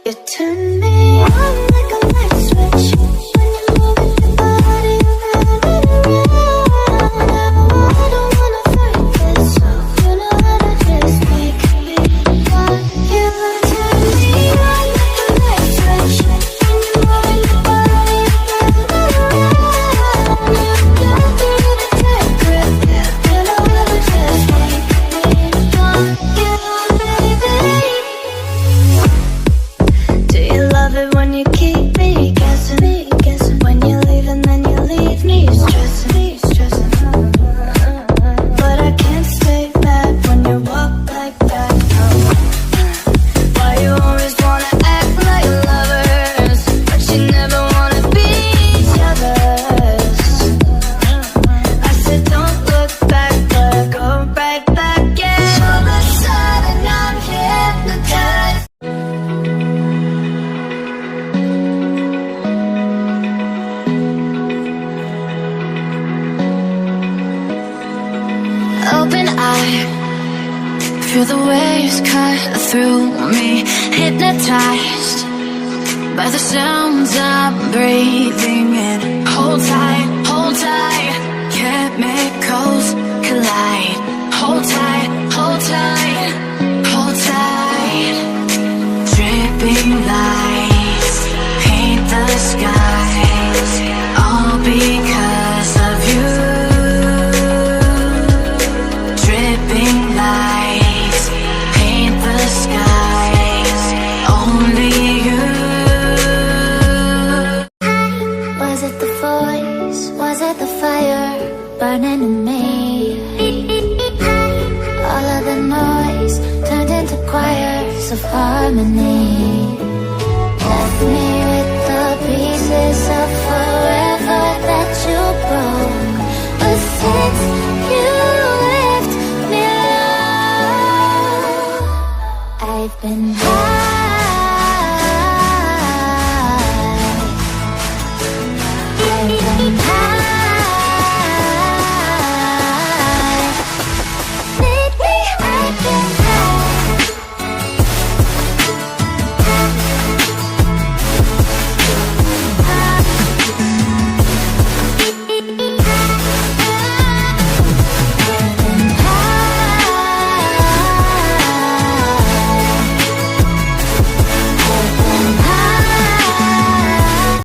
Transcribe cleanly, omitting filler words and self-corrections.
You turn me on like a light switch when you move your body around and around. I don't wanna fight this, so you know how to just make me want you. Turn me on like a light switch when you move your body around and around. You got through the tight grip, you know how to just make me want you, baby. Do you love it when you keep me guessing? When you leave and then you leave me stressing. But I can't stay mad when you walk like that. Why you always wanna act like lovers, but you never wanna be each other's? I said don't look back, but I go right back. Yeah, all of a sudden I'm hypnotized. Open eye, feel the waves cut through me. Hypnotized by the sounds I'm breathing in. Hold tight, chemicals collide. Hold tight, hold tight, hold tight. Dripping lights paint the skies, all because of you. Dripping lights paint the skies, only you. Was it the voice? Was it the fire burning in me? All of the noise turned into choirs of harmony. Left me with the pieces of forever that you broke. But since you left me alone, I've been